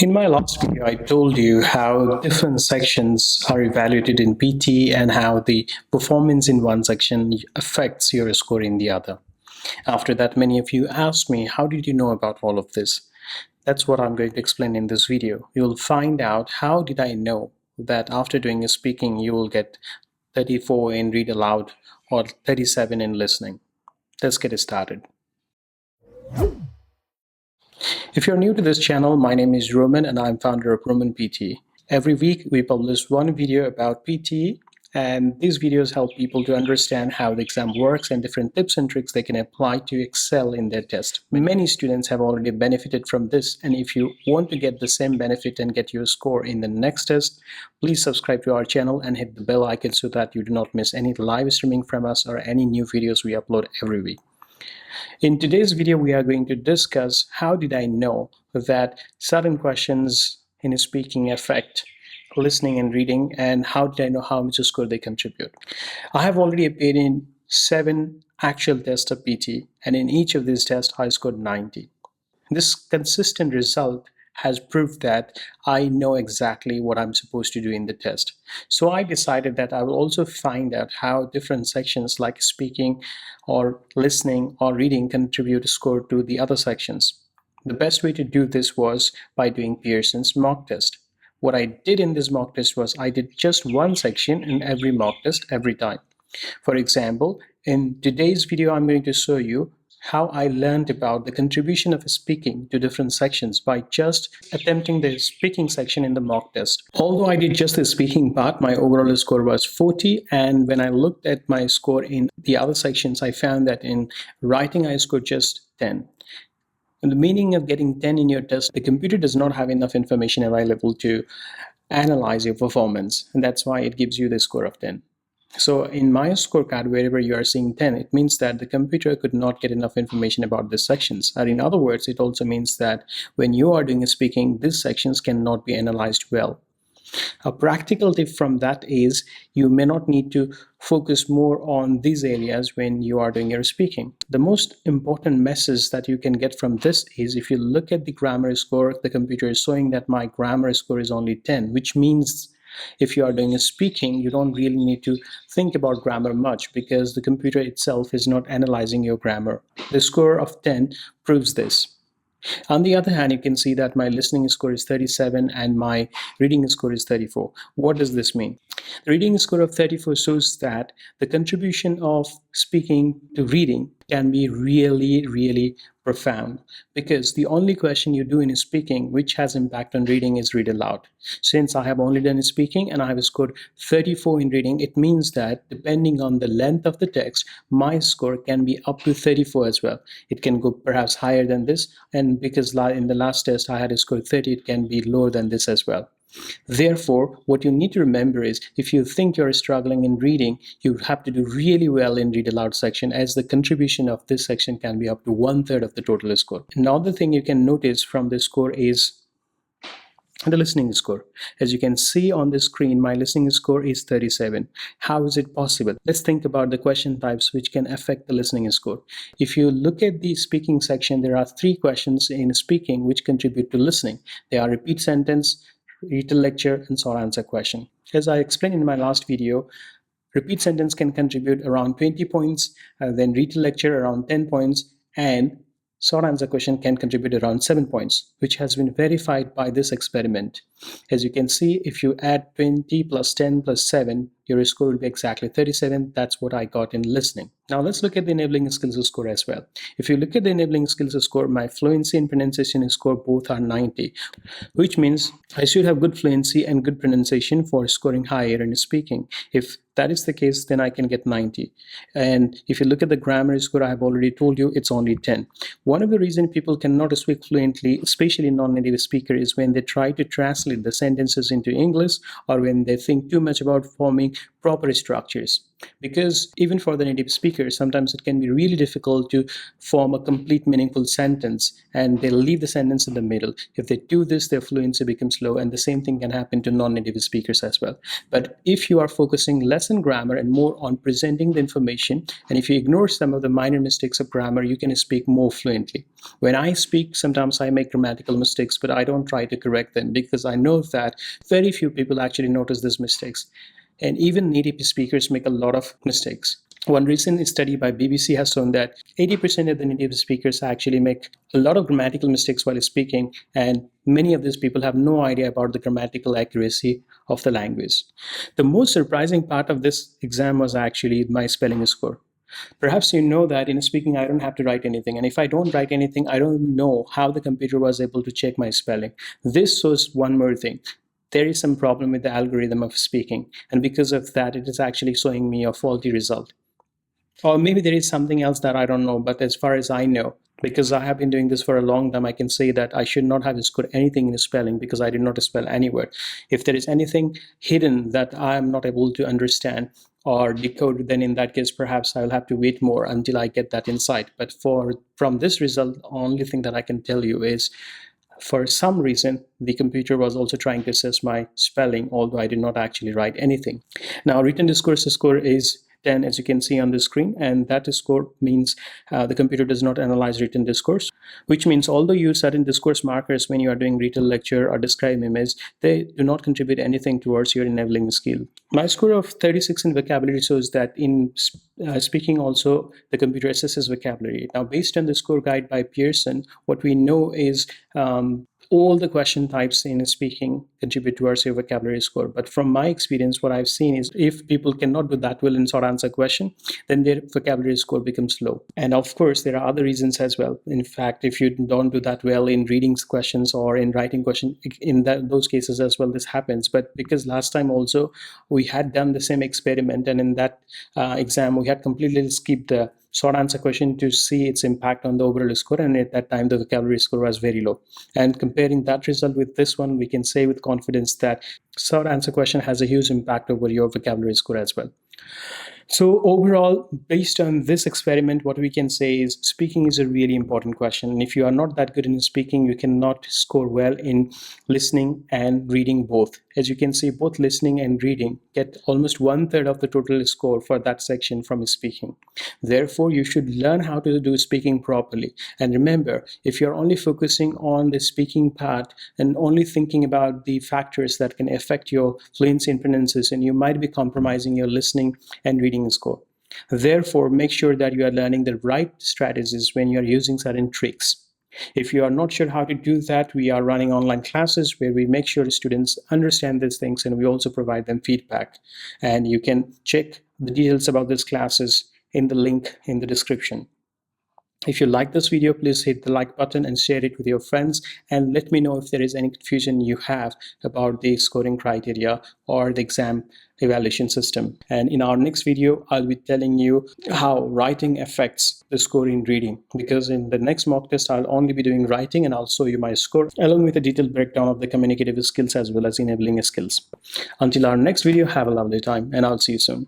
In my last video, I told you how different sections are evaluated in PTE and how the performance in one section affects your score in the other. After that, many of you asked me, how did you know about all of this? That's what I'm going to explain in this video. You'll find out how did I know that after doing a speaking, you will get 34 in read aloud or 37 in listening. Let's get it started. If you're new to this channel, my name is Roman and I'm founder of Roman PTE. Every week we publish one video about PTE, and these videos help people to understand how the exam works and different tips and tricks they can apply to excel in their test. Many students have already benefited from this, and if you want to get the same benefit and get your score in the next test, please subscribe to our channel and hit the bell icon so that you do not miss any live streaming from us or any new videos we upload every week. In today's video, we are going to discuss how did I know that certain questions in speaking affect listening and reading, and how did I know how much score they contribute. I have already appeared in 7 actual tests of PT, and in each of these tests I scored 90. This consistent result has proved that I know exactly what I'm supposed to do in the test. So I decided that I will also find out how different sections like speaking or listening or reading contribute a score to the other sections. The best way to do this was by doing Pearson's mock test. What I did in this mock test was I did just one section in every mock test every time. For example, in today's video, I'm going to show you how I learned about the contribution of speaking to different sections by just attempting the speaking section in the mock test. Although I did just the speaking part, my overall score was 40, and when I looked at my score in the other sections, I found that in writing I scored just 10. And the meaning of getting 10 in your test, the computer does not have enough information available to analyze your performance, and that's why it gives you the score of 10. So in my scorecard, wherever you are seeing 10, it means that the computer could not get enough information about these sections. And in other words, it also means that when you are doing a speaking, these sections cannot be analyzed well. A practical tip from that is you may not need to focus more on these areas when you are doing your speaking. The most important message that you can get from this is if you look at the grammar score, the computer is showing that my grammar score is only 10, which means if you are doing a speaking, you don't really need to think about grammar much because the computer itself is not analyzing your grammar. The score of 10 proves this. On the other hand, you can see that my listening score is 37 and my reading score is 34. What does this mean? The reading score of 34 shows that the contribution of speaking to reading can be really profound, because the only question you do in speaking which has impact on reading is read aloud. Since I have only done speaking and I have scored 34 in reading, it means that depending on the length of the text, my score can be up to 34 as well. It can go perhaps higher than this, and because in the last test I had scored 30, it can be lower than this as well. Therefore, what you need to remember is if you think you're struggling in reading, you have to do really well in read aloud section, as the contribution of this section can be up to 1/3 of the total score. Another thing you can notice from this score is the listening score. As you can see on the screen, my listening score is 37. How is it possible? Let's think about the question types which can affect the listening score. If you look at the speaking section, there are 3 questions in speaking which contribute to listening. They are repeat sentence, retell lecture, and short answer question. As I explained in my last video, repeat sentence can contribute around 20 points, then retell lecture around 10 points, and short answer question can contribute around 7 points, which has been verified by this experiment. As you can see, if you add 20 plus 10 plus 7, your score will be exactly 37. That's what I got in listening. Now let's look at the enabling skills score as well. If you look at the enabling skills score, my fluency and pronunciation score both are 90, which means I should have good fluency and good pronunciation for scoring higher in speaking. If that is the case, then I can get 90. And if you look at the grammar score, I have already told you it's only 10. One of the reasons people cannot speak fluently, especially non-native speaker, is when they try to translate the sentences into English, or when they think too much about forming proper structures. Because even for the native speakers, sometimes it can be really difficult to form a complete meaningful sentence, and they leave the sentence in the middle. If they do this, their fluency becomes low, and the same thing can happen to non-native speakers as well. But if you are focusing less on grammar and more on presenting the information, and if you ignore some of the minor mistakes of grammar, you can speak more fluently. When I speak, sometimes I make grammatical mistakes, but I don't try to correct them because I know that very few people actually notice these mistakes. And even native speakers make a lot of mistakes. One recent study by BBC has shown that 80% of the native speakers actually make a lot of grammatical mistakes while speaking, and many of these people have no idea about the grammatical accuracy of the language. The most surprising part of this exam was actually my spelling score. Perhaps you know that in speaking, I don't have to write anything. And if I don't write anything, I don't know how the computer was able to check my spelling. This shows one more thing. There is some problem with the algorithm of speaking. And because of that, it is actually showing me a faulty result. Or maybe there is something else that I don't know. But as far as I know, because I have been doing this for a long time, I can say that I should not have scored anything in spelling because I did not spell any word. If there is anything hidden that I am not able to understand or decode, then in that case, perhaps I'll have to wait more until I get that insight. But from this result, the only thing that I can tell you is, for some reason, the computer was also trying to assess my spelling, although I did not actually write anything. Now, written discourse score is 10, as you can see on the screen, and that score means the computer does not analyze written discourse, which means although you use certain discourse markers when you are doing retell lecture or describe image, they do not contribute anything towards your enabling skill. My score of 36 in vocabulary shows that in speaking also, the computer assesses vocabulary. Now, based on the score guide by Pearson, what we know is all the question types in speaking contribute towards your vocabulary score. But from my experience, what I've seen is if people cannot do that well in short answer question, then their vocabulary score becomes low. And of course, there are other reasons as well. In fact, if you don't do that well in reading questions or in writing questions, in those cases as well, this happens. But because last time also we had done the same experiment, and in that exam, we had completely skipped the short answer question to see its impact on the overall score, and at that time the vocabulary score was very low. And comparing that result with this one, we can say with confidence that short answer question has a huge impact over your vocabulary score as well. So overall, based on this experiment, what we can say is speaking is a really important question. And if you are not that good in speaking, you cannot score well in listening and reading both. As you can see, both listening and reading get almost 1/3 of the total score for that section from speaking. Therefore, you should learn how to do speaking properly. And remember, if you're only focusing on the speaking part and only thinking about the factors that can affect your fluency and pronunciation, you might be compromising your listening and reading score. Therefore, make sure that you are learning the right strategies when you're using certain tricks. If you are not sure how to do that, we are running online classes where we make sure students understand these things, and we also provide them feedback. And you can check the details about these classes in the link in the description. If you like this video, please hit the like button and share it with your friends, and let me know if there is any confusion you have about the scoring criteria or the exam evaluation system. And in our next video, I'll be telling you how writing affects the score in reading, because in the next mock test, I'll only be doing writing, and I'll show you my score along with a detailed breakdown of the communicative skills as well as enabling skills. Until our next video, have a lovely time, and I'll see you soon.